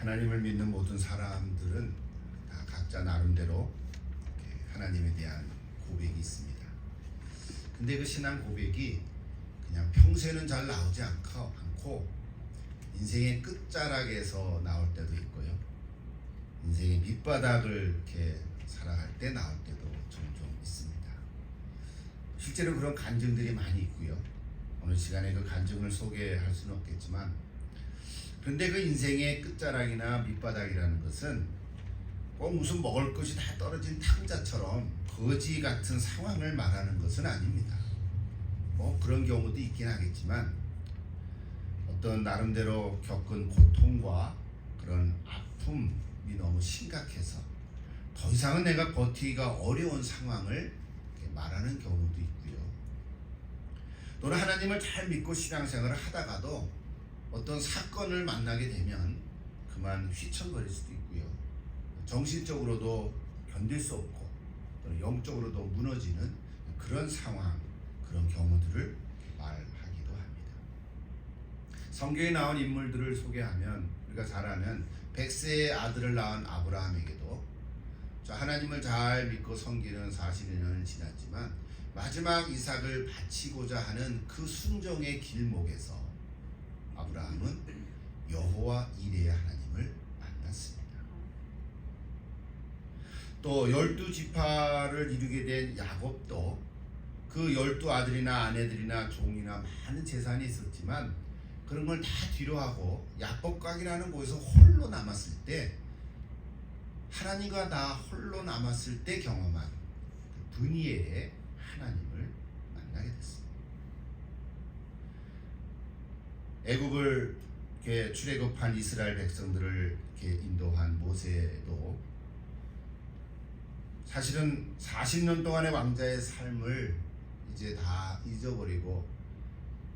하나님을 믿는 모든 사람들은 다 각자 나름대로 하나님에 대한 고백이 있습니다. 근데 그 신앙 고백이 그냥 평소에는 잘 나오지 않고 인생의 끝자락에서 나올 때도 있고요. 인생의 밑바닥을 이렇게 살아갈 때 나올 때도 종종 있습니다. 실제로 그런 간증들이 많이 있고요. 오늘 시간에 그 간증을 소개할 수는 없겠지만, 그런데 그 인생의 끝자락이나 밑바닥이라는 것은 꼭 무슨 먹을 것이 다 떨어진 탕자처럼 거지 같은 상황을 말하는 것은 아닙니다. 뭐 그런 경우도 있긴 하겠지만, 어떤 나름대로 겪은 고통과 그런 아픔이 너무 심각해서 더 이상은 내가 버티기가 어려운 상황을 말하는 경우도 있고요. 또는 하나님을 잘 믿고 신앙생활을 하다가도 어떤 사건을 만나게 되면 그만 휘청거릴 수도 있고요. 정신적으로도 견딜 수 없고 또는 영적으로도 무너지는 그런 상황, 그런 경우들을 말하기도 합니다. 성경에 나온 인물들을 소개하면 우리가 잘 아는 100세의 아들을 낳은 아브라함에게도 하나님을 잘 믿고 섬기는 40년을 지났지만 마지막 이삭을 바치고자 하는 그 순종의 길목에서 아브라함은 여호와 이레의 하나님을 만났습니다. 또 12지파를 이루게 된 야곱도 그 12아들이나 아내들이나 종이나 많은 재산이 있었지만 그런 걸 다 뒤로하고 야복강이라는 곳에서 홀로 남았을 때, 하나님과 나 홀로 남았을 때 경험한 브니엘의 하나님을 만나게 됐습니다. 애굽을 이렇게 출애굽한 이스라엘 백성들을 이렇게 인도한 모세도 사실은 40년 동안의 왕자의 삶을 이제 다 잊어버리고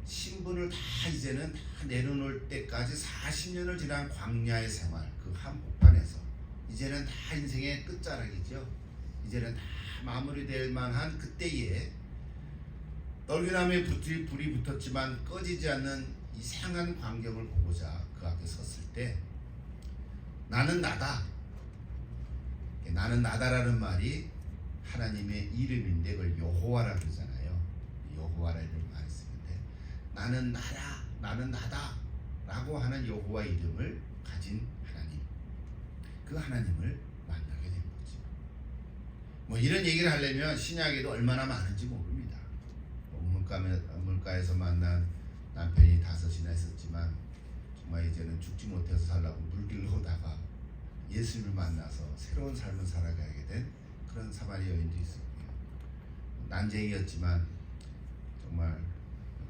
신분을 다 이제는 다 내려놓을 때까지 40년을 지난 광야의 생활, 그 한복판에서 이제는 다 인생의 끝자락이죠. 이제는 다 마무리될 만한 그때에 떨기나무에 불이 붙었지만 꺼지지 않는 이상한 광경을 보고자 그 앞에 섰을 때, 나는 나다. 나는 나다라는 말이 하나님의 이름인데 그걸 여호와라 그러잖아요. 여호와라는 말이 쓰는데 나는 나다, 나는 나다 라고 하는 여호와 이름을 가진 하나님, 그 하나님을 만나게 된 거죠. 뭐 이런 얘기를 하려면 신약에도 얼마나 많은지 모릅니다. 물가에서 만난 남편이 5이나 있었지만 정말 이제는 죽지 못해서 살라고 물길로 오다가 예수님을 만나서 새로운 삶을 살아가게 된 그런 사마리 여인도 있었고요. 난쟁이였지만 정말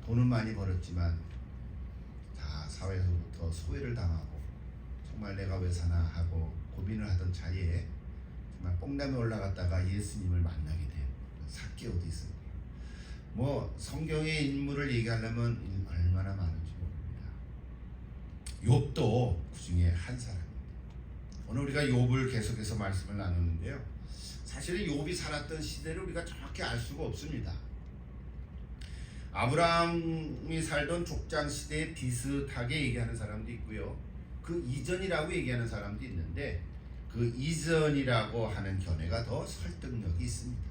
돈은 많이 벌었지만 다 사회에서부터 소외를 당하고 정말 내가 왜 사나 하고 고민을 하던 차에 정말 뽕담에 올라갔다가 예수님을 만나게 된 삭개오도 있었고요. 뭐 성경의 인물을 얘기하려면 얼마나 많은지 모릅니다. 욥도 그 중에 한 사람입니다. 오늘 우리가 욥을 계속해서 말씀을 나누는데요, 사실은 욥이 살았던 시대를 우리가 정확히 알 수가 없습니다. 아브라함이 살던 족장 시대에 비슷하게 얘기하는 사람도 있고요, 그 이전이라고 얘기하는 사람도 있는데 그 이전이라고 하는 견해가 더 설득력이 있습니다.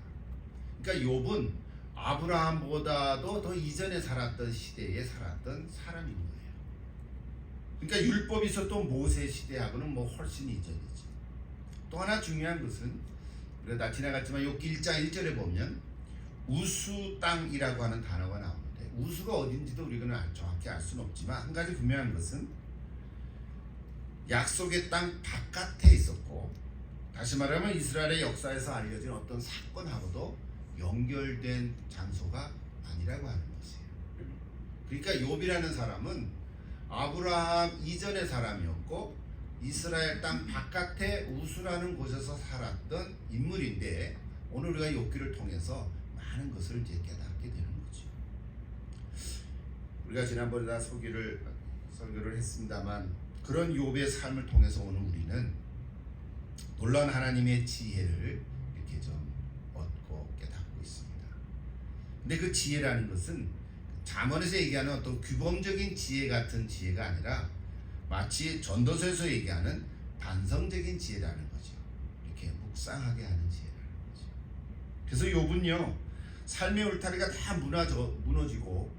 그러니까 욥은 아브라함보다도 더 이전에 살았던 시대에 살았던 사람인 거예요. 그러니까 율법이 있었던 모세 시대하고는 뭐 훨씬 이전이죠. 또 하나 중요한 것은 우리가 다 지나갔지만 욥기 1장 1절에 보면 우수 땅이라고 하는 단어가 나오는데, 우수가 어딘지도 우리가 정확히 알 수는 없지만 한 가지 분명한 것은 약속의 땅 바깥에 있었고, 다시 말하면 이스라엘의 역사에서 알려진 어떤 사건하고도 연결된 장소가 아니라고 하는 것이에요. 그러니까 욥이라는 사람은 아브라함 이전의 사람이었고 이스라엘 땅 바깥에 우수라는 곳에서 살았던 인물인데, 오늘 우리가 욥기를 통해서 많은 것을 이제 깨닫게 되는 거죠. 우리가 지난번에 다 설교를 했습니다만, 그런 욥의 삶을 통해서 오늘 우리는 놀라운 하나님의 지혜를 이렇게 좀 얻고 깨닫고 있습니다. 근데 그 지혜라는 것은 잠언에서 얘기하는 어떤 규범적인 지혜 같은 지혜가 아니라 마치 전도서에서 얘기하는 반성적인 지혜라는 거죠. 이렇게 묵상하게 하는 지혜라는 거죠. 그래서 욥은요, 삶의 울타리가 다 무너지고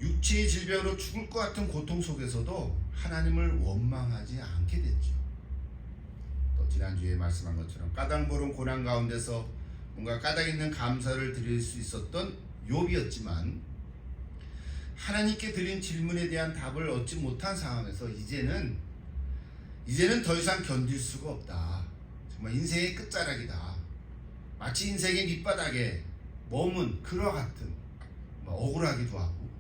육체의 질병으로 죽을 것 같은 고통 속에서도 하나님을 원망하지 않게 됐죠. 또 지난주에 말씀한 것처럼 까닭모른 고난 가운데서 뭔가 까닭 있는 감사를 드릴 수 있었던 욥이었지만, 하나님께 드린 질문에 대한 답을 얻지 못한 상황에서 이제는 더 이상 견딜 수가 없다. 정말 인생의 끝자락이다. 마치 인생의 밑바닥에 머문 그와 같은, 억울하기도 하고,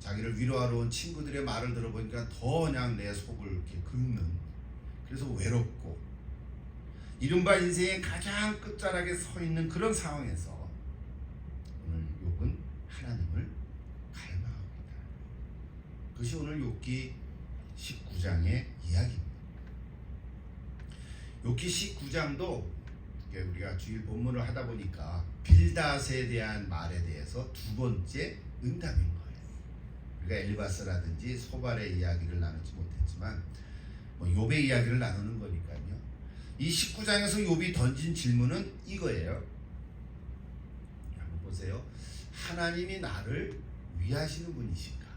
자기를 위로하러 온 친구들의 말을 들어보니까 더 그냥 내 속을 이렇게 긁는, 그래서 외롭고, 이른바 인생의 가장 끝자락에 서 있는 그런 상황에서 오늘 욥은 하나님을 갈망합니다. 그것이 오늘 욥기 19장의 이야기입니다. 욥기 19장도 우리가 주일 본문을 하다 보니까 빌닷에 대한 말에 대해서 두 번째 응답인 거예요. 우리가 엘리바스라든지 소발의 이야기를 나누지 못했지만 욥의 이야기를 나누는 거니까요. 이 19장에서 욥이 던진 질문은 이거예요. 한번 보세요. 하나님이 나를 위하시는 분이신가?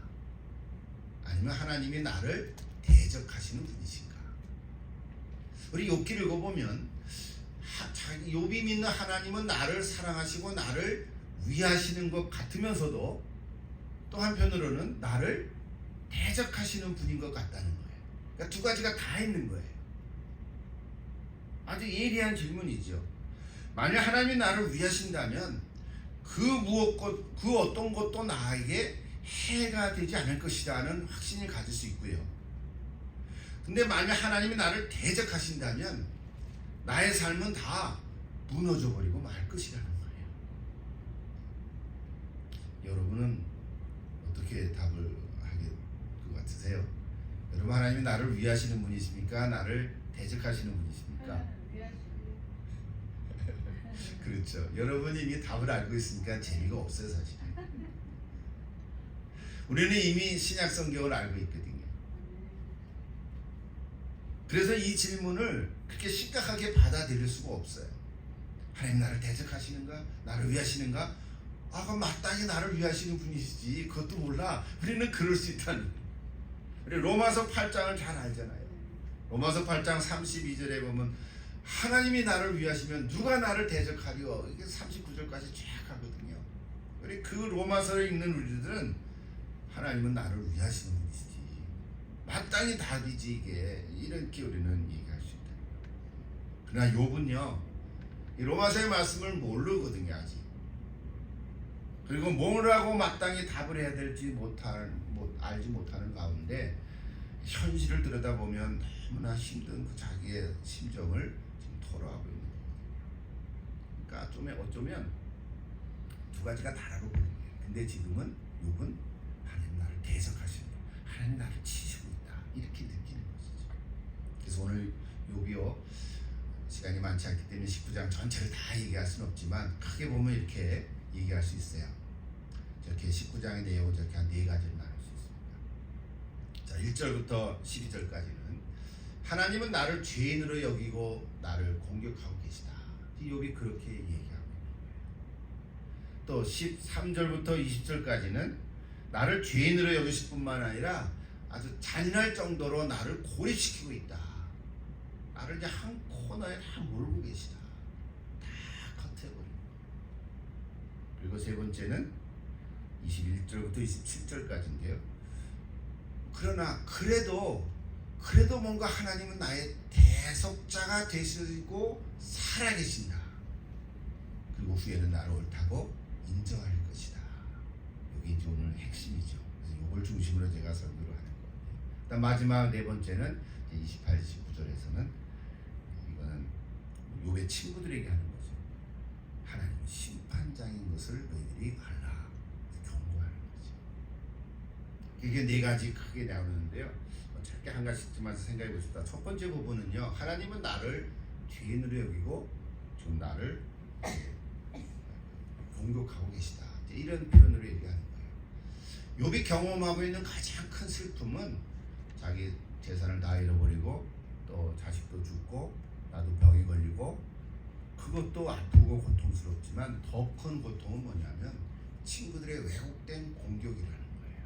아니면 하나님이 나를 대적하시는 분이신가? 우리 욥기를 읽어보면 욥이 믿는 하나님은 나를 사랑하시고 나를 위하시는 것 같으면서도 또 한편으로는 나를 대적하시는 분인 것 같다는 거예요. 그러니까 두 가지가 다 있는 거예요. 아주 예리한 질문이죠. 만약 하나님이 나를 위하신다면 그 어떤 것도 나에게 해가 되지 않을 것이라는 확신을 가질 수 있고요. 근데 만약 하나님이 나를 대적하신다면 나의 삶은 다 무너져 버리고 말 것이라는 거예요. 여러분은 어떻게 답을 하게 것 같으세요? 여러분, 하나님이 나를 위하시는 분이십니까? 나를 대적하시는 분이십니까? 그렇죠. 여러분이 이미 답을 알고 있으니까 재미가 없어요, 사실. 우리는 이미 신약 성경을 알고 있거든요. 그래서 이 질문을 그렇게 심각하게 받아들일 수가 없어요. 하나님 나를 대적하시는가? 나를 위하시는가? 그럼 마땅히 나를 위하시는 분이시지. 그것도 몰라. 우리는 그럴 수 있다는 거예요. 우리 로마서 8장을 잘 알잖아요. 로마서 8장 32절에 보면 하나님이 나를 위하시면 누가 나를 대적하리요? 이게 39절까지 쫙 하거든요. 우리 그 로마서를 읽는 우리들은 하나님은 나를 위하시는 분이시지. 마땅히 답이지 이게. 이렇게 우리는 얘기할 수 있다. 그러나 욥은요, 이 로마서의 말씀을 모르거든요, 아직. 그리고 뭐라고 마땅히 답을 해야 될지 알지 못하는 가운데 현실을 들여다보면 너무나 힘든 그 자기의 심정을 지금 토로하고 있는 거거든요. 그러니까 어쩌면 두 가지가 다라고 보는 거예요. 근데 지금은 욥은 하나님 나를 대적하시는 거예요. 하나님 나를 치시고 있다. 이렇게 느끼는 것이죠. 그래서 오늘 욥이요, 시간이 많지 않기 때문에 19장 전체를 다 얘기할 수는 없지만 크게 보면 이렇게 얘기할 수 있어요. 저렇게 19장의 내용을 저렇게 한 네 가지를 나눌 수 있습니다. 자, 1절부터 12절까지는 하나님은 나를 죄인으로 여기고 나를 공격하고 계시다. 욥이 그렇게 얘기하고 있는 거예요. 또 13절부터 20절까지는 나를 죄인으로 여기실 뿐만 아니라 아주 잔인할 정도로 나를 고립시키고 있다. 나를 이제 한 코너에 다 몰고 계시다. 다 컷해버리고. 그리고 세 번째는 21절부터 27절까지인데요. 그러나 그래도 뭔가 하나님은 나의 대속자가 되시고 살아계신다. 그리고 후에는 나를 옳다고 인정할 것이다. 이게 이제 오늘 핵심이죠. 그래서 이걸 중심으로 제가 설교를 하는 거예요. 그다음 마지막 네 번째는 28, 29절에서는 이거는 욥의 친구들에게 하는 거죠. 하나님은 심판장인 것을 너희들이 알라. 경고하는 거죠. 이게 네 가지 크게 나오는데요. 짧게 한 가지씩만 생각해 보십시다. 첫 번째 부분은요, 하나님은 나를 죄인으로 여기고 지금 나를 공격하고 계시다. 이런 표현으로 얘기하는 거예요. 욥이 경험하고 있는 가장 큰 슬픔은 자기 재산을 다 잃어버리고 또 자식도 죽고 나도 병이 걸리고 그것도 아프고 고통스럽지만 더 큰 고통은 뭐냐면 친구들의 왜곡된 공격이라는 거예요.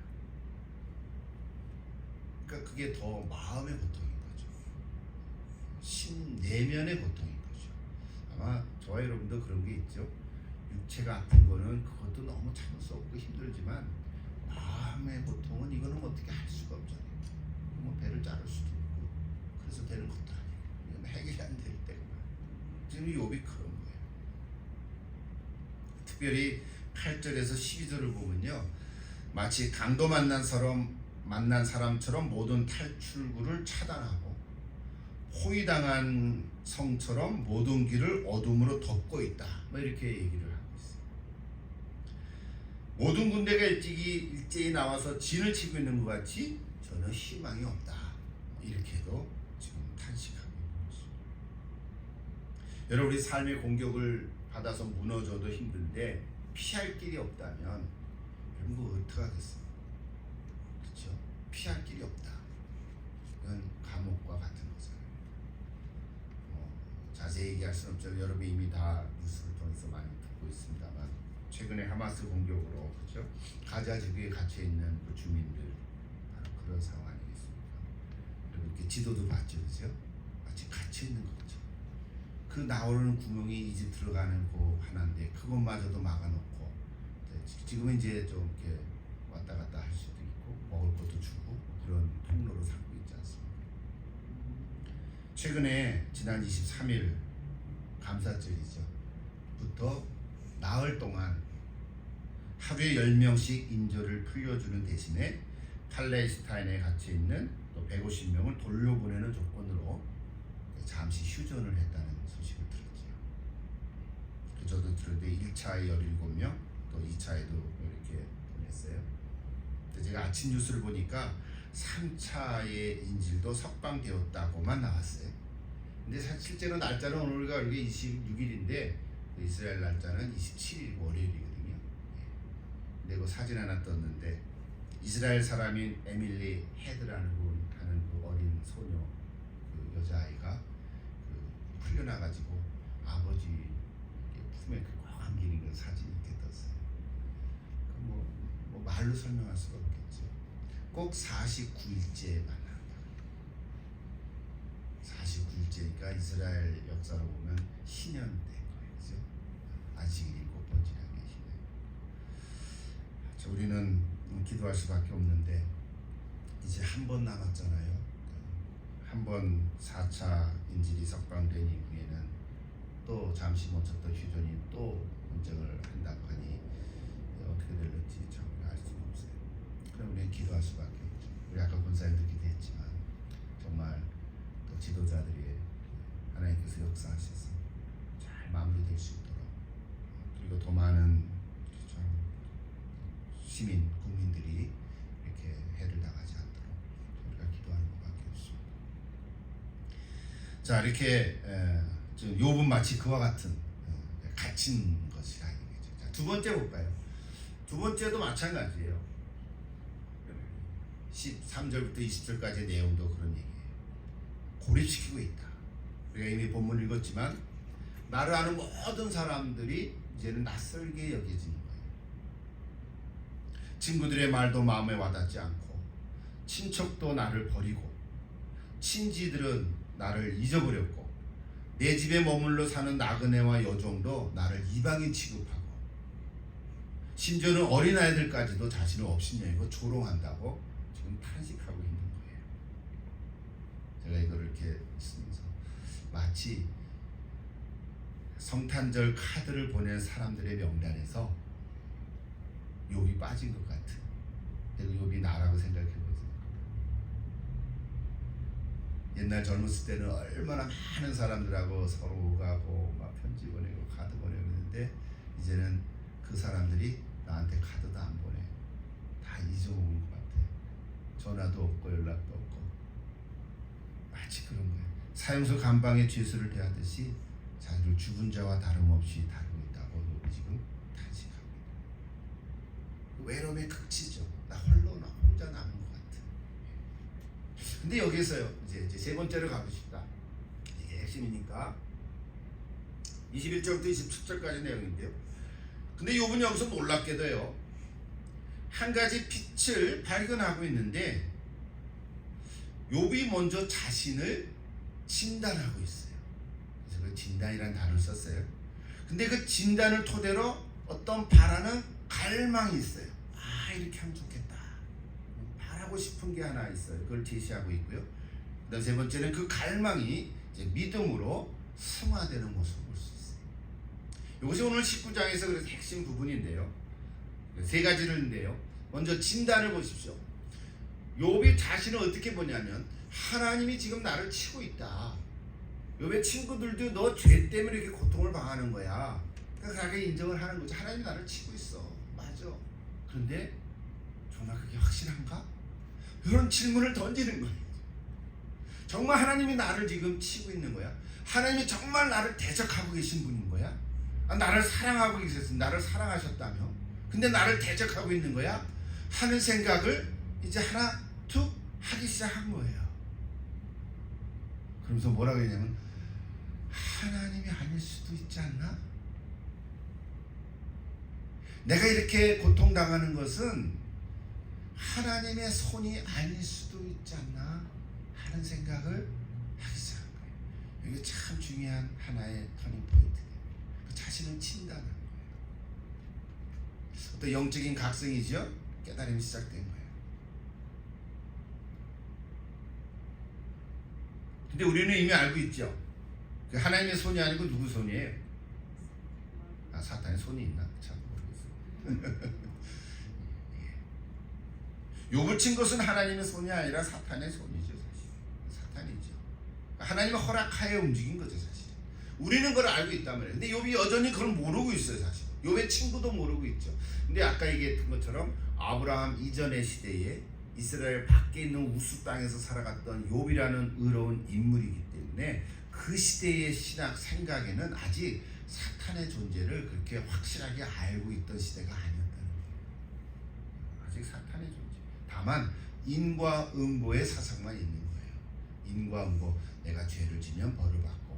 그러니까 그게 더 마음의 고통인 거죠. 내면의 고통인 거죠. 아마 저와 여러분도 그런 게 있죠. 육체가 아픈 거는 그것도 너무 참을 수 없고 힘들지만 마음의 고통은 이거는 어떻게 할 수가 없잖아요. 뭐 배를 자를 수도 있고 그래서 되는 것도 아니고 이건 해결이 안 될 때가 많아요. 지금 욥이 그런 거예요. 특별히 8절에서 12절을 보면요, 마치 강도 만난 사람처럼 모든 탈출구를 차단하고 호위당한 성처럼 모든 길을 어둠으로 덮고 있다. 뭐 이렇게 얘기를 하고 있어요. 모든 군대가 일제히 나와서 진을 치고 있는 것 같이 저는 희망이 없다. 이렇게도 지금 탄식하고 있는 것입니다. 여러분, 우리 삶의 공격을 받아서 무너져도 힘든데 피할 길이 없다면 여러분 그거 어떡하겠어요? 그렇죠? 피할 길이 없다. 이건 감옥과 같은 거잖아요. 자세히 얘기할 수는 없지만 여러분이 이미 다 뉴스를 통해서 많이 듣고 있습니다만 최근에 하마스 공격으로 그렇죠? 가자 지구에 갇혀 있는 그 주민들 바로 그런 상황 아니겠습니까? 그리고 이렇게 지도도 봤죠, 그렇죠? 마치 갇혀 있는 거죠. 그 나오는 구멍이 이제 들어가는 그 하나인데 그것마저도 막아놓고 지금은 이제 좀 이렇게 왔다 갔다 할 수도 있고 먹을 것도 주고 그런 통로로 삼고 있지 않습니까? 최근에 지난 23일 감사절이죠. 부터 나흘 동안 하루에 10명씩 인조를 풀려주는 대신에 팔레스타인에 갇혀 있는 또 150명을 돌려보내는 조건으로 잠시 휴전을 했다는 소식을 들었죠. 저도 들었는데 1차에 17명, 또 2차에도 이렇게 보냈어요. 제가 아침 뉴스를 보니까 3차의 인질도 석방되었다고만 나왔어요. 근데 실제로 날짜는 오늘가 26일인데 이스라엘 날짜는 27일 월요일이거든요. 근데 그 사진 하나 떴는데 이스라엘 사람인 에밀리 헤드라는 그 어린 소녀, 그 여자아이가 풀려나가지고 아버지 품에 꼭 안기는 그 사진이 이렇게 떴어요. 뭐 말로 설명할 수가 없겠죠. 꼭 49일째 만난다. 49일째니까 이스라엘 역사로 보면 희년 된 거예요. 그죠? 안식일 7번째라는 게 희년. 우리는 기도할 수밖에 없는데 이제 한 번 남았잖아요. 한 번 4차 인질이 석방된 이후에는 또 잠시 멈췄던 휴전이 또 논쟁을 한다고 하니 어떻게 될지 참 알 수는 없어요. 그럼 우리는 기도할 수밖에 없죠. 우리 아까 본사님도 기도했지만 정말 또 지도자들이 하나님께서 역사하셔서 잘 마무리될 수 있도록 그리고 더 많은 시민, 국민들이 이렇게 해를 당하지 않도록 우리가 기도하는 것밖에 없습니다. 자, 이렇게 지금 욥은 마치 그와 같은 갇힌 것이라 이거죠. 자, 두 번째 볼까요? 두 번째도 마찬가지예요. 13절부터 20절까지의 내용도 그런 얘기예요. 고립시키고 있다. 우리가 이미 본문 읽었지만 나를 아는 모든 사람들이 이제는 낯설게 여겨지는 거예요. 친구들의 말도 마음에 와닿지 않고 친척도 나를 버리고 친지들은 나를 잊어버렸고 내 집에 머물러 사는 나그네와 여종도 나를 이방인 취급하고 심지어는 어린아이들까지도 자신을 업신여기고 조롱한다고 지금 탄식하고 있는 거예요. 제가 이거를 이렇게 쓰면서 마치 성탄절 카드를 보낸 사람들의 명단에서 욥이 빠진 것 같은, 그리고 욥이 나라고 생각해보세요. 옛날 젊었을 때는 얼마나 많은 사람들하고 서로 가고 막 편지 보내고 카드 보내고 했는데 이제는 그 사람들이 나한테 카드도 안 보내. 다 잊어먹은 것 같아. 전화도 없고 연락도 없고. 마치 그런 거예요. 사형소 감방에 죄수를 대하듯이 자기를 죽은 자와 다름없이 다루고 있다고 욥이 지금 탄식하고 있다. 외로움의 극치죠. 나 홀로 나 혼자 남은 것 같은. 근데 여기서요 이제 세 번째로 가고 싶다. 이게 핵심이니까 21절부터 27절까지 내용인데요. 근데 욥은 여기서 놀랍게도요 한 가지 빛을 발견하고 있는데 욥이 먼저 자신을 진단하고 있어요. 그래서 그 진단이라는 단어를 썼어요. 근데 그 진단을 토대로 어떤 바라는 갈망이 있어요. 아 이렇게 하면 좋겠다. 바라고 싶은 게 하나 있어요. 그걸 제시하고 있고요. 그다음 세 번째는 그 갈망이 이제 믿음으로 승화되는 모습을 볼 수 있어요. 이것이 오늘 19장에서 그래서 핵심 부분인데요. 세 가지를인데요. 먼저 진단을 보십시오. 욥이 자신을 어떻게 보냐면 하나님이 지금 나를 치고 있다. 욥의 친구들도 너 죄 때문에 이렇게 고통을 당하는 거야. 그러니까 그렇게 인정을 하는 거죠. 하나님이 나를 치고 있어. 맞아. 그런데 정말 그게 확실한가? 이런 질문을 던지는 거예요. 정말 하나님이 나를 지금 치고 있는 거야? 하나님이 정말 나를 대적하고 계신 분인 거야? 나를 사랑하고 계셨어. 나를 사랑하셨다며? 근데 나를 대적하고 있는 거야? 하는 생각을 이제 하나 툭 하기 시작한 거예요. 그러면서 뭐라고 했냐면 하나님이 아닐 수도 있지 않나? 내가 이렇게 고통당하는 것은 하나님의 손이 아닐 수도 있지 않나 하는 생각을 하기 시작한 거예요. 이게 참 중요한 하나의 터닝 포인트예요. 자신을 친다는 거예요. 어떤 영적인 각성이죠. 깨달음이 시작된 거예요. 근데 우리는 이미 알고 있죠. 하나님의 손이 아니고 누구 손이에요? 사탄의 손이 있나? 참 모르겠어요. 욥을 친 것은 하나님의 손이 아니라 사탄의 손이죠. 사실 사탄이죠. 하나님의 허락하에 움직인 거죠. 사실 우리는 그걸 알고 있단 말이에요. 근데 욥이 여전히 그걸 모르고 있어요. 사실 욥의 친구도 모르고 있죠. 근데 아까 얘기했던 것처럼 아브라함 이전의 시대에 이스라엘 밖에 있는 우스 땅에서 살아갔던 욥이라는 의로운 인물이기 때문에 그 시대의 신학 생각에는 아직 사탄의 존재를 그렇게 확실하게 알고 있던 시대가 아니었다는 거예요. 아직 사탄의 존재. 다만 인과 응보의 사상만 있는 거예요. 인과 응보. 내가 죄를 지면 벌을 받고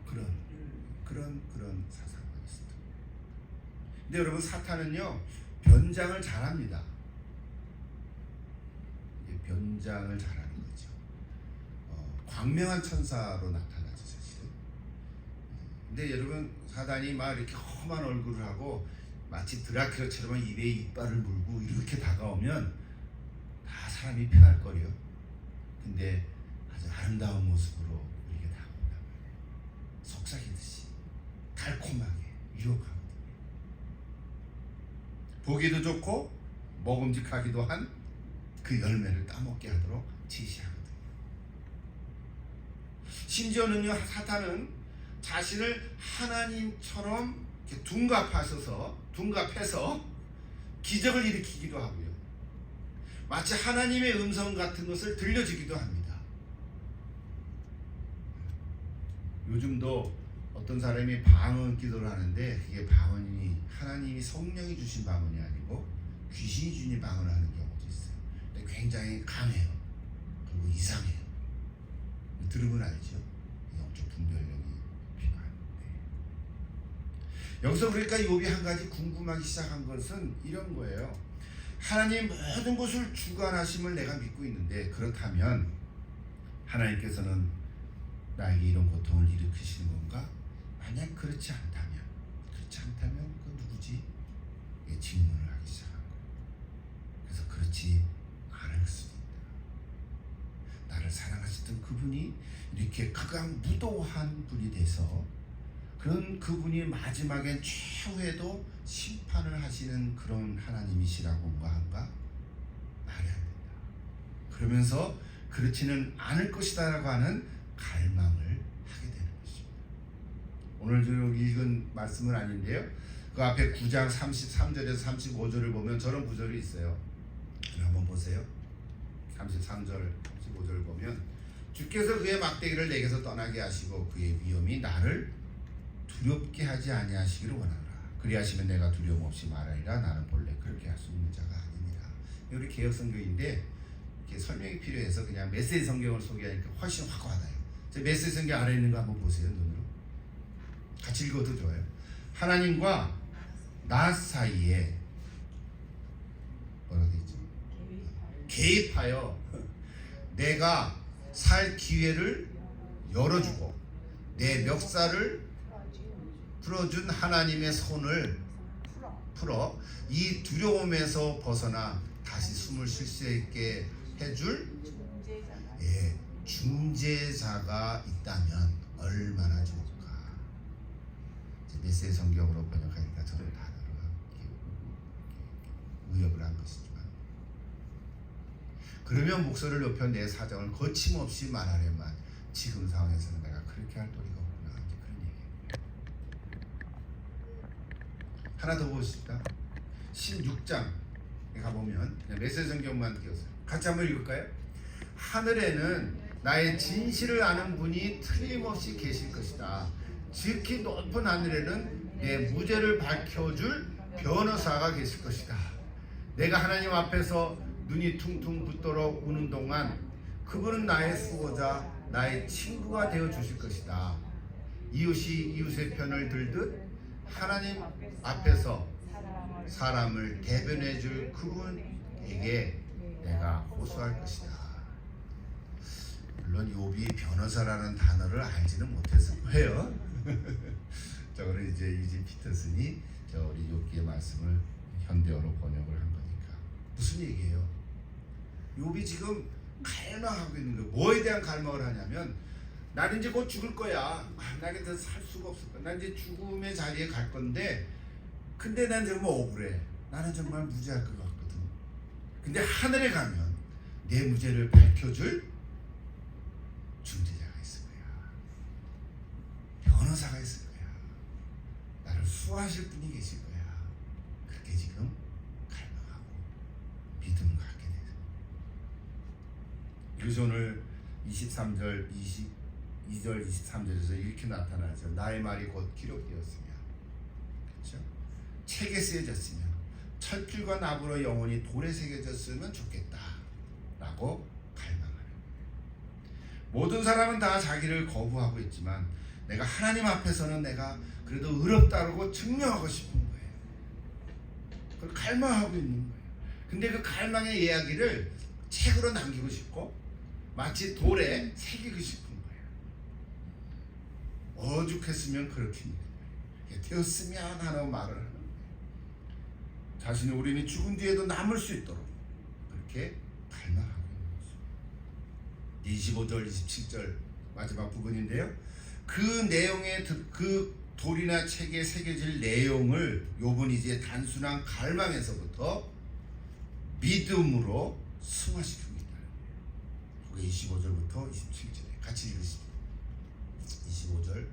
그런 사상만 있습니다. 근데 여러분 사탄은요 변장을 잘합니다. 변장을 잘하는 거죠. 광명한 천사로 나타나죠 사실은. 근데 여러분 사단이 막 이렇게 험한 얼굴을 하고 마치 드라큘라처럼 입에 이빨을 물고 이렇게 다가오면 다 사람이 편할 거예요. 근데 아주 아름다운 모습으로 이렇게 다가온단 말이에요. 속삭이듯이 달콤하게 유혹하거든요. 보기도 좋고 먹음직하기도 한 그 열매를 따먹게 하도록 지시하거든요. 심지어는요 사탄은 자신을 하나님처럼 이렇게 둔갑해서 기적을 일으키기도 하고요. 마치 하나님의 음성 같은 것을 들려주기도 합니다. 요즘도 어떤 사람이 방언 기도를 하는데 그게 방언이 하나님이 성령이 주신 방언이 아니고 귀신이 주신 방언을 하는 경우도 있어요. 근데 굉장히 강해요. 그리고 이상해요. 들으면 알죠. 영적 분별력이 필요한데. 여기서 그러니까 욥이 한 가지 궁금하기 시작한 것은 이런 거예요. 하나님 모든 것을 주관하심을 내가 믿고 있는데 그렇다면 하나님께서는 나에게 이런 고통을 일으키시는 건가? 만약 그렇지 않다면 그 누구지? 질문을 하기 시작한 거예요. 그래서 그렇지 않을 수도 있다. 나를 사랑하셨던 그분이 이렇게 극강 무도한 분이 돼서 그런 그분이 마지막엔 최후에도 심판을 하시는 그런 하나님이시라고인가 한가? 말이 안 된다. 그러면서 그렇지는 않을 것이다 라고 하는 갈망을 하게 되는 것입니다. 오늘 읽은 말씀은 아닌데요. 그 앞에 9장 33절에서 35절을 보면 저런 구절이 있어요. 한번 보세요. 33절, 35절을 보면 주께서 그의 막대기를 내게서 떠나게 하시고 그의 위엄이 나를 두렵게 하지 아니하시기를 원하노라. 그리하시면 내가 두려움 없이 말하리라. 나는 본래 그렇게 할 수 있는 자가 아닙니다. 우리 개혁성경인데 이렇게 설명이 필요해서 그냥 메시지 성경을 소개하니까 훨씬 확 와닿아요. 제 메시지 성경 아래 있는 거 한번 보세요. 눈으로 같이 읽어도 좋아요. 하나님과 나 사이에 뭐라고 되어 있죠? 개입하여 내가 살 기회를 열어주고 내 멱살을 풀어준 하나님의 손을 풀어 이 두려움에서 벗어나 다시 숨을 쉴 수 있게 해줄 중재자가 있다면 얼마나 좋을까. 메시지 성경으로 번역하니까 저는 단어로 의역을 한 것이지만, 그러면 목소리를 높여 내 사정을 거침없이 말하려면 지금 상황에서는 내가 그렇게 할 도리가 없구나. 그런 얘기예요. 하나 더 보십시다. 16장에 가보면 메시지 성경만 띄웠어요. 같이 한번 읽을까요? 하늘에는 나의 진실을 아는 분이 틀림없이 계실 것이다. 지극히 높은 하늘에는 내 무죄를 밝혀줄 변호사가 계실 것이다. 내가 하나님 앞에서 눈이 퉁퉁 붓도록 우는 동안 그분은 나의 수호자, 나의 친구가 되어 주실 것이다. 이웃이 이웃의 편을 들듯 하나님 앞에서 사람을 대변해 줄 그분에게 내가 호소할 것이다. 물론 욥이 변호사라는 단어를 알지는 못했을 거예요. 저거는 이제 이지 피터슨이 저 우리 욥기의 말씀을 현대어로 번역을 한 거니까. 무슨 얘기예요? 욥이 지금 갈망하고 있는 거예요. 뭐에 대한 갈망을 하냐면, 나는 이제 곧 죽을 거야. 나는 더 살 수가 없을 거야. 난 이제 죽음의 자리에 갈 건데, 근데 난 정말 억울해. 나는 정말 무죄할 것 같거든. 근데 하늘에 가면 내 무죄를 밝혀줄 중재자가 있을 거야. 변호사가 있을 거야. 나를 수호하실 분이 계실 거야. 그렇게 지금 갈망하고 믿음을 갖게 돼서. 그래서 오늘 23절, 22절, 23절에서 이렇게 나타나죠. 나의 말이 곧 기록되었으며, 그렇죠? 책에 쓰여졌으며 철길과 나무로 영원히 돌에 새겨졌으면 좋겠다 라고 갈망하는 거예요. 모든 사람은 다 자기를 거부하고 있지만 내가 하나님 앞에서는 내가 그래도 의롭다고 증명하고 싶은 거예요. 그걸 갈망하고 있는 거예요. 근데 그 갈망의 이야기를 책으로 남기고 싶고 마치 돌에 새기고 싶은 거예요. 오죽했으면 그렇게 되었으면 하는 말을 하는 거예요. 자신의 우리는 죽은 뒤에도 남을 수 있도록 그렇게 갈망하고 있는 거죠. 25절, 27절 마지막 부분인데요. 그 내용의 그 돌이나 책에 새겨질 내용을 욥은 이제 단순한 갈망에서부터 믿음으로 승화시킵니다. 그게 25절부터 27절에 같이 읽으십시오. 25절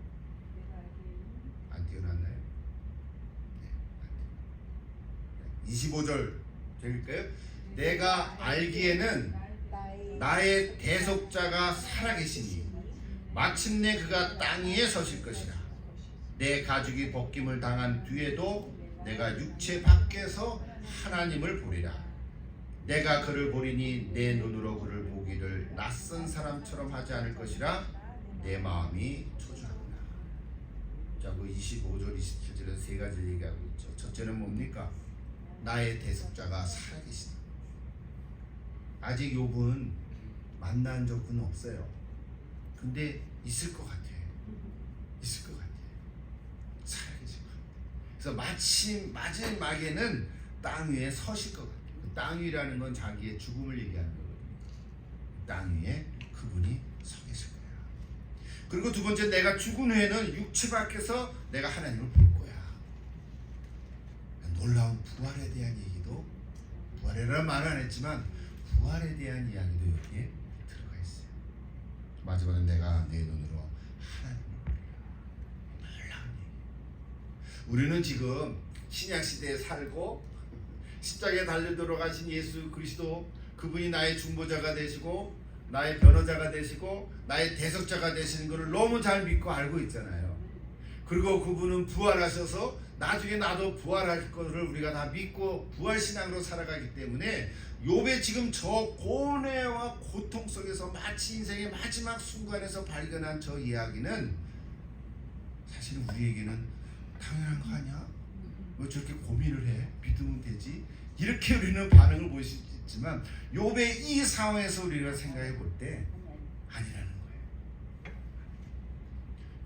안 띄어놨나요? 네. 25절 읽을까요? 내가 알기에는 나의 대속자가 살아계시니 마침내 그가 땅 위에 서실 것이라. 내 가죽이 벗김을 당한 뒤에도 내가 육체 밖에서 하나님을 보리라. 내가 그를 보리니 내 눈으로 그를 보기를 낯선 사람처럼 하지 않을 것이라. 내 마음이 초조하구나. 자, 그 25절, 27절은 세 가지를 얘기하고 있죠. 첫째는 뭡니까? 나의 대속자가 살아계시다. 아직 욥은 만난 적은 없어요. 근데 있을 것 같아. 있을 것 같아. 살아계실 것 같아. 그래서 마침 마지막에는 땅 위에 서실 것 같아. 땅 위라는 건 자기의 죽음을 얘기하는 거거든요. 땅 위에 그분이 서 계실 거야. 그리고 두 번째, 내가 죽은 후에는 육체 밖에서 내가 하나님을 볼 거야. 놀라운 부활에 대한 얘기도, 부활이라는 말은 안 했지만 부활에 대한 이야기도 여기에 들어가 있어요. 마지막에 내가 내 눈으로 하나님을 보리라. 놀라운 얘기. 우리는 지금 신약 시대에 살고 십자가에 달려 들어가신 예수 그리스도, 그분이 나의 중보자가 되시고 나의 변호자가 되시고 나의 대속자가 되시는 것을 너무 잘 믿고 알고 있잖아요. 그리고 그분은 부활하셔서 나중에 나도 부활할 것을 우리가 다 믿고 부활신앙으로 살아가기 때문에 욥의 지금 저 고뇌와 고통 속에서 마치 인생의 마지막 순간에서 발견한 저 이야기는 사실은 우리에게는 당연한 거 아니야? 왜 저렇게 고민을 해? 믿으면 되지? 이렇게 우리는 반응을 보일 수 있지만 욥의 이 상황에서 우리가 생각해 볼 때 아니라는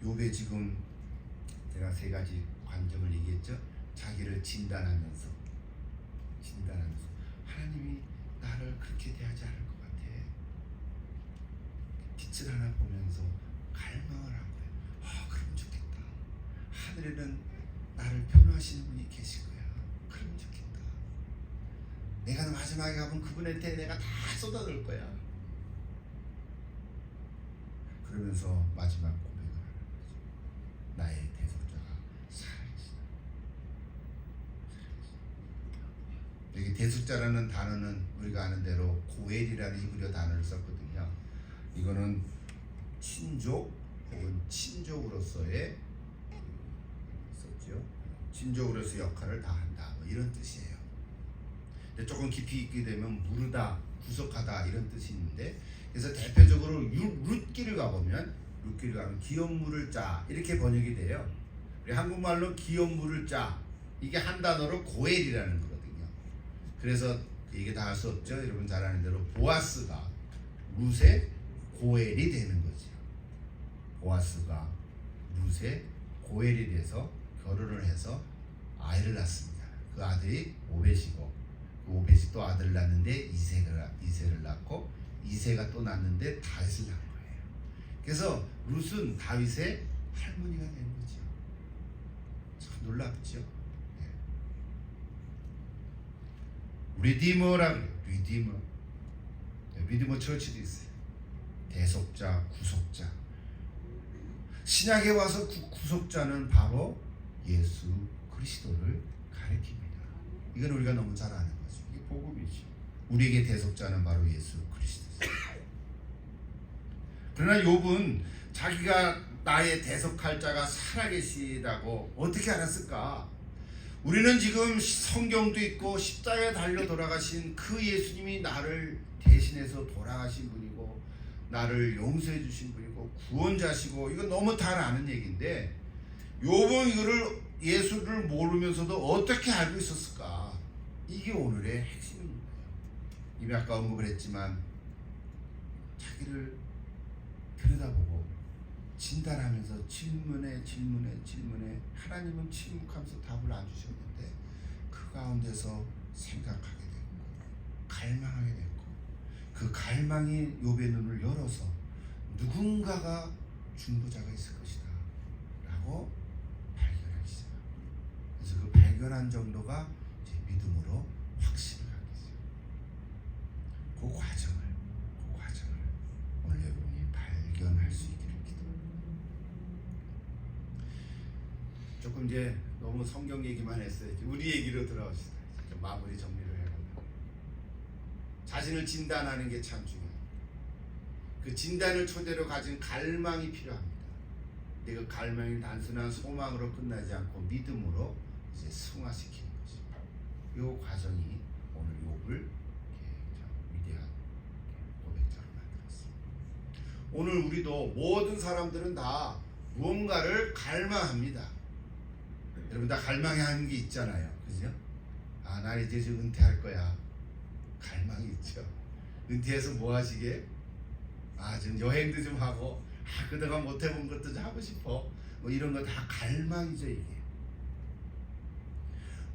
거예요. 욥의 지금 제가 세 가지 관점을 얘기했죠. 자기를 진단하면서 하나님이 나를 그렇게 대하지 않을 것 같아. 빛을 하나 보면서 갈망을 한 거예요. 그러면 좋겠다. 하늘에는 나를 변호하시는 분이 계실 거야. 그러면 좋겠다. 내가 마지막에 가면 그분한테 내가 다 쏟아놓을 거야. 그러면서 마지막 고백을 하는 거죠. 나의 대속자가 살아계시다. 여기 대속자라는 단어는 우리가 아는 대로 고엘이라는 히브리어 단어를 썼거든요. 이거는 친족 혹은 친족으로서의 썼죠. 친족으로서 역할을 다한다. 뭐 이런 뜻이에요. 근데 조금 깊이 있게 되면 무르다, 구속하다 이런 뜻이 있는데, 그래서 대표적으로 룻기를 가보면 기업 물을 짜 이렇게 번역이 돼요. 우리 한국말로 기업 물을 짜 이게 한 단어로 고엘이라는 거거든요. 그래서 이게 다 할 수 없죠. 여러분 잘 아는 대로 보아스가 룻의 고엘이 되는 거죠. 보아스가 룻의 고엘이 돼서 결혼을 해서 아이를 낳습니다. 그 아들이 오벳이고, 그 오벳이 또 아들을 낳는데 이새를 낳고, 이새가 또 낳는데 다윗을 낳은 거예요. 그래서 룻은 다윗의 할머니가 된 거죠. 참 놀랍죠. 리디머라고 해요. 리디머 처치도 있어요. 대속자, 구속자. 신약에 와서 구속자는 바로 예수 그리스도를 가리킵니다. 이건 우리가 너무 잘 아는 거죠. 이게 복음이죠. 우리에게 대속자는 바로 예수 그리스도죠. 그러나 욥은 자기가 나의 대속할 자가 살아계시다고 어떻게 알았을까? 우리는 지금 성경도 있고 십자가에 달려 돌아가신 그 예수님이 나를 대신해서 돌아가신 분이고 나를 용서해 주신 분이고 구원자시고, 이거 너무 다 아는 얘기인데 욥은 이거를 예수를 모르면서도 어떻게 알고 있었을까? 이게 오늘의 핵심인 거예요. 이미 아까 언급을 했지만 자기를 들여다보고 진단하면서 질문에 하나님은 침묵하면서 답을 안 주셨는데 그 가운데서 생각하게 됐고 갈망하게 됐고, 그 갈망이 욥의 눈을 열어서 누군가가 중보자가 있을 것이다 라고 발견하기 시작합니다. 그래서 그 발견한 정도가 이제 믿음으로 확신을 하게 됐어요. 그 과정을 오늘 여러분이 발견할 수 있기를 기도합니다. 조금 이제 너무 성경 얘기만 했어요. 우리 얘기로 들어갑시다. 마무리 정리를 해보면 자신을 진단하는 게 참 중요해요. 그 진단을 토대로 가진 갈망이 필요합니다. 근데 그 갈망이 단순한 소망으로 끝나지 않고 믿음으로 이제 승화시키는 거죠. 이 과정이 오늘 욥을 위대한 고백자로 만들었습니다. 오늘 우리도 모든 사람들은 다 무언가를 갈망합니다. 여러분 다 갈망하는 게 있잖아요. 그죠? 나 이제 좀 은퇴할 거야. 갈망이 있죠. 은퇴해서 뭐 하시게? 좀 여행도 좀 하고, 그동안 못 해본 것도 좀 하고 싶어. 뭐 이런 거 다 갈망이죠, 이게.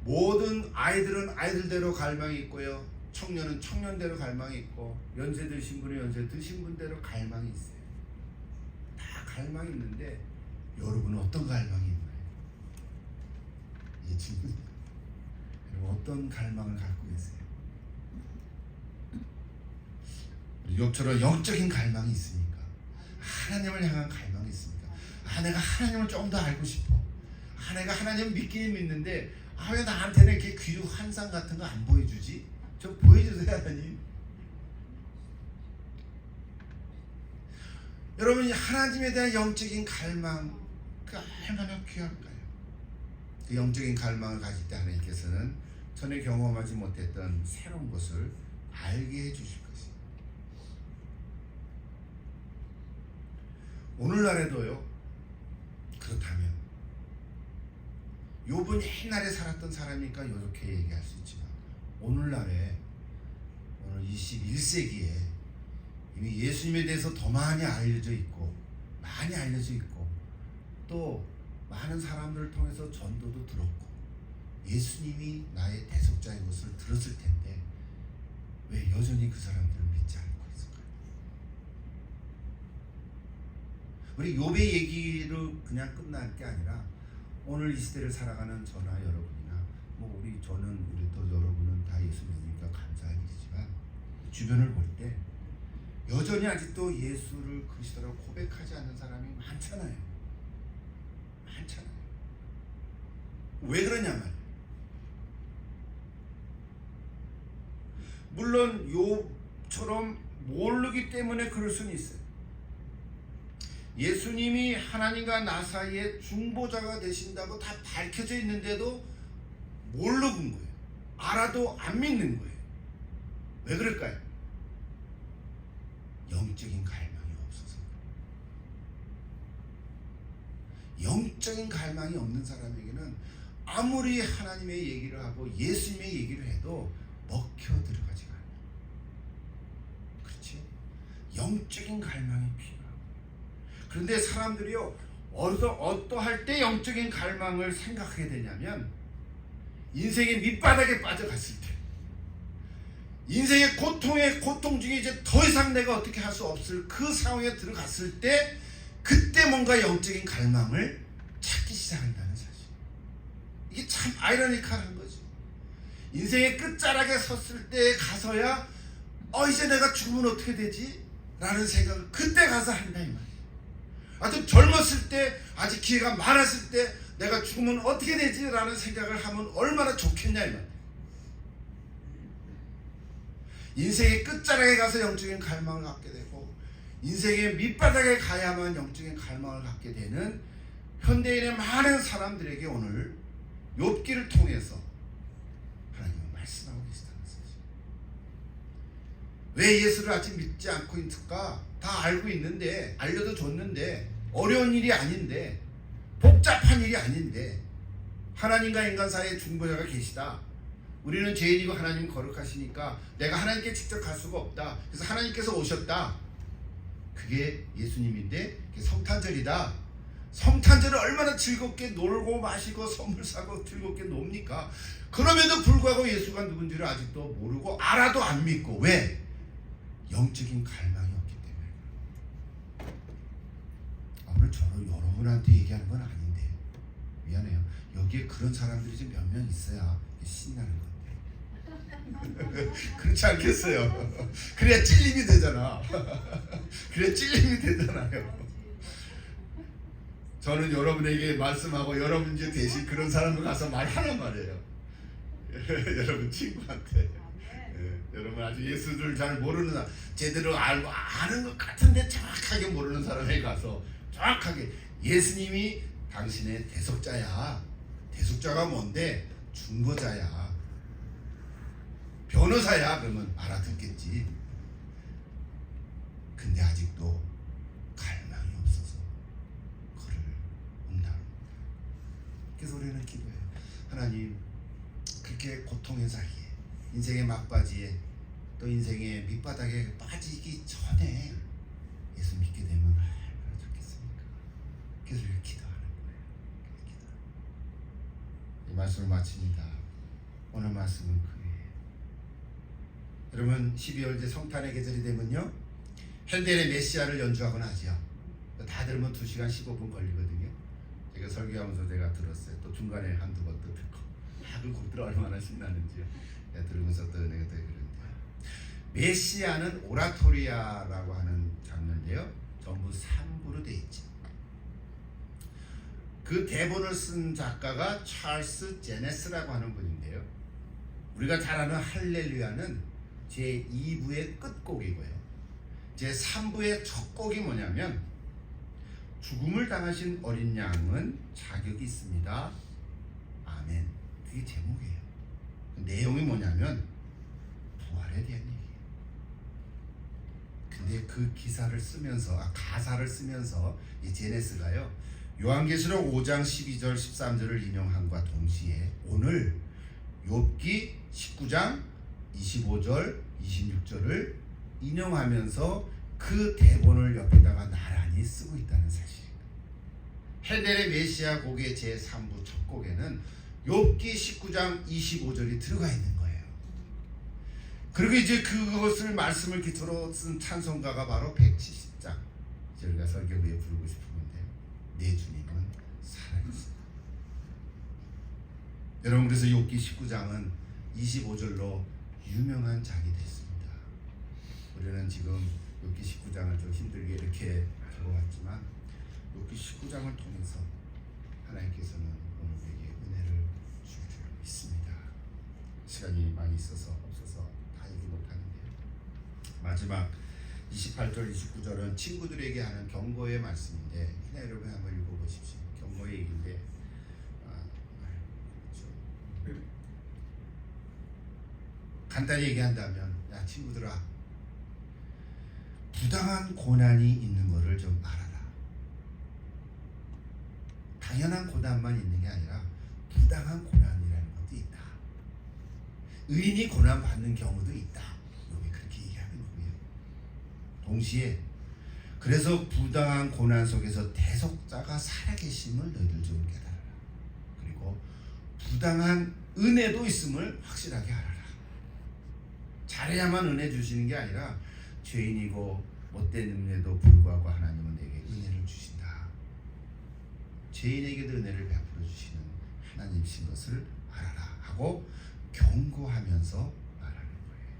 모든 아이들은 아이들대로 갈망이 있고요. 청년은 청년대로 갈망이 있고, 연세 드신 분은 연세 드신 분대로 갈망이 있어요. 다 갈망이 있는데 여러분은 어떤 갈망이 있나요? 이게 질문이에요. 여러분 어떤 갈망을 갖고 계세요? 욥처럼 영적인 갈망이 있습니까? 하나님을 향한 갈망이 있습니까? 내가 하나님을 좀 더 알고 싶어. 내가 하나님을 믿기는 믿는데 왜 나한테는 이렇게 귀로 환상 같은 거 안 보여주지? 좀 보여주세요, 하나님. 여러분 하나님에 대한 영적인 갈망, 그 얼마나 귀할까요? 그 영적인 갈망을 가질 때 하나님께서는 전에 경험하지 못했던 새로운 것을 알게 해주실 것입니다. 오늘날에도요. 그렇다면 욥은 옛날에 살았던 사람이니까 이렇게 얘기할 수 있지만 오늘날에 오늘 21세기에 이미 예수님에 대해서 더 많이 알려져 있고 또 많은 사람들을 통해서 전도도 들었고 예수님이 나의 대속자인 것을 들었을 텐데 왜 여전히 그 사람들을 믿지 않고 있을까요? 우리 욥의 얘기로 그냥 끝날 게 아니라 오늘 이 시대를 살아가는 저나 여러분이나 우리도 여러분은 다 예수 믿으니까 감사한 일이지만 주변을 볼 때 여전히 아직도 예수를 그리스도라고 고백하지 않는 사람이 많잖아요. 왜 그러냐 말이에요. 물론 욥처럼 모르기 때문에 그럴 수는 있어요. 예수님이 하나님과 나 사이에 중보자가 되신다고 다 밝혀져 있는데도 모르는 거예요. 알아도 안 믿는 거예요. 왜 그럴까요? 영적인 갈망이 없어서. 영적인 갈망이 없는 사람에게는 아무리 하나님의 얘기를 하고 예수님의 얘기를 해도 먹혀 들어가지가 않아요. 그렇지? 영적인 갈망이 필요하고. 그런데 사람들이요, 어떠할 때 영적인 갈망을 생각하게 되냐면 인생의 밑바닥에 빠져갔을 때, 인생의 고통 중에 이제 더 이상 내가 어떻게 할 수 없을 그 상황에 들어갔을 때 그때 뭔가 영적인 갈망을 찾기 시작한다는 사실. 이게 참 아이러니컬한 거죠. 인생의 끝자락에 섰을 때 가서야 이제 내가 죽으면 어떻게 되지? 라는 생각을 그때 가서 한다 이 말이에요. 아주 젊었을 때, 아직 기회가 많았을 때 내가 죽으면 어떻게 되지? 라는 생각을 하면 얼마나 좋겠냐 이 말이에요. 인생의 끝자락에 가서 영적인 갈망을 갖게 되고 인생의 밑바닥에 가야만 영적인 갈망을 갖게 되는 현대인의 많은 사람들에게 오늘 욥기를 통해서 하나님은 말씀하고 계시다는 사실. 왜 예수를 아직 믿지 않고 있을까? 다 알고 있는데, 알려도 줬는데, 어려운 일이 아닌데, 복잡한 일이 아닌데, 하나님과 인간 사이에 중보자가 계시다. 우리는 죄인이고 하나님 거룩하시니까 내가 하나님께 직접 갈 수가 없다. 그래서 하나님께서 오셨다. 그게 예수님인데 그게 성탄절이다. 성탄절을 얼마나 즐겁게 놀고 마시고 선물 사고 즐겁게 놉니까? 그럼에도 불구하고 예수가 누군지를 아직도 모르고 알아도 안 믿고. 왜? 영적인 갈망이 없기 때문에. 오늘 저는 여러분한테 얘기하는 건 아닌데 미안해요. 여기에 그런 사람들이 좀 몇 명 있어야 신나는 건데. 그렇지 않겠어요? 그래야 찔림이 되잖아. 그래야 찔림이 되잖아요. 저는 여러분에게 말씀하고 여러분 이제 대신 그런 사람을 가서 말하란 말이에요. 여러분 친구한테. 여러분 아주 예수를 잘 모르는 사람, 제대로 알고 아는 것 같은데 정확하게 모르는 사람에게 가서 정확하게 예수님이 당신의 대속자야. 대속자가 뭔데? 중보자야. 변호사야. 그러면 알아듣겠지. 근데 아직도 갈망이 없어서 그를 온다는. 그래서 우리는 기도해요. 하나님, 그렇게 고통의 사이에, 인생의 막바지에, 또 인생의 밑바닥에 빠지기 전에 예수 믿게 되면 얼마나 좋겠습니까? 그래서 우리가 기도하는 거예요. 이 말씀을 마칩니다. 오늘 말씀은 그예요. 여러분 12월 이제 성탄의 계절이 되면요, 헬델의 메시아를 연주하곤 하죠. 다 들으면 2시간 15분 걸리거든요. 제가 설교하면서 제가 들었어요. 또 중간에 한두 번 또 듣고. 그 곡들 얼마나 신나는지요. 들으면서 또 내가 또 그런데 메시아는 오라토리아라고 하는 장르인데요, 전부 3부로 되어 있죠. 그 대본을 쓴 작가가 찰스 제네스라고 하는 분인데요, 우리가 잘 아는 할렐루야는 제2부의 끝곡이고요, 제3부의 첫 곡이 뭐냐면 죽음을 당하신 어린 양은 자격이 있습니다. 그게 제목이에요. 그 내용이 뭐냐면 부활에 대한 얘기예요. 근데 그 기사를 쓰면서 가사를 쓰면서 이 제네스가요, 요한계시록 5장 12절 13절을 인용함과 동시에 오늘 욥기 19장 25절 26절을 인용하면서 그 대본을 옆에다가 나란히 쓰고 있다는 사실. 헤델의 메시아 곡의 제3부 첫 곡에는 욥기 19장 25절이 들어가 있는 거예요. 그리고 이제 그것을 말씀을 기초로 쓴 찬송가가 바로 170장. 저희가 설교 후에 부르고 싶은 건데, 내 주님은 살아있어. 여러분, 그래서 욥기 19장은 25절로 유명한 장이 됐습니다. 우리는 지금 욥기 19장을 좀 힘들게 이렇게 적어왔지만 욥기 19장을 통해서 하나님께서는 오늘 우리에게 은혜를 줄 줄 믿습니다. 시간이 많이 있어서 없어서 다 얘기 못하는데요. 마지막 28절 29절은 친구들에게 하는 경고의 말씀인데, 그냥 여러분 한번 읽어보십시오. 경고의 얘기인데 그렇죠. 간단히 얘기한다면, 야 친구들아, 부당한 고난이 있는 것을 좀 알아라. 당연한 고난만 있는 게 아니라 부당한 고난이라는 것도 있다. 의인이 고난 받는 경우도 있다. 여기 그렇게 얘기하는 거예요. 동시에 그래서 부당한 고난 속에서 대속자가 살아계심을 너희들 좀 깨달아라. 그리고 부당한 은혜도 있음을 확실하게 알아라. 잘해야만 은혜 주시는 게 아니라 죄인이고 못된 은혜도 불구하고 하나님은 내게 은혜를 주신다. 죄인에게도 은혜를 베풀어 주시는 하나님이신 것을 알아라 하고 경고하면서 말하는 거예요.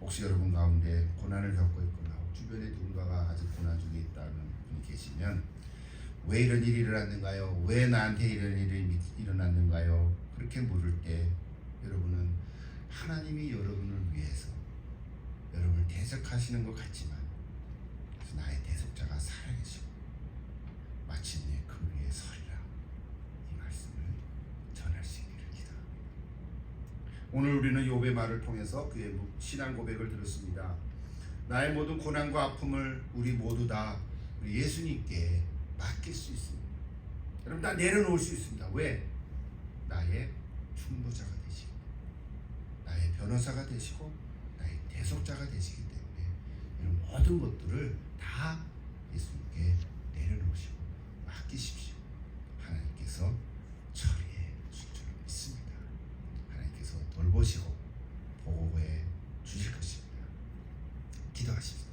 혹시 여러분 가운데 고난을 겪고 있거나 주변에 누군가가 아직 고난 중에 있다는 분이 계시면, 왜 이런 일이 일어났는가요? 왜 나한테 이런 일이 일어났는가요? 그렇게 물을 때 여러분은 하나님이 여러분을 위해서 여러분을 대적하시는 것 같지만, 그래서 나의 대속자가 살아계시고 마침내 그 위에 서리라, 이 말씀을 전할 수 있기를 기도합니다. 오늘 우리는 욥의 말을 통해서 그의 신앙 고백을 들었습니다. 나의 모든 고난과 아픔을 우리 모두 다 우리 예수님께 맡길 수 있습니다. 여러분, 다 내려놓을 수 있습니다. 왜? 나의 중보자가 되시고 나의 변호사가 되시고 나의 대속자가 되시기 때문에 이런 모든 것들을 다 예수님께 내려놓으시고 맡기십시오. 하나님께서 처리해 줄 줄 믿습니다. 하나님께서 돌보시고 보호해 주실 것입니다. 기도하십시오.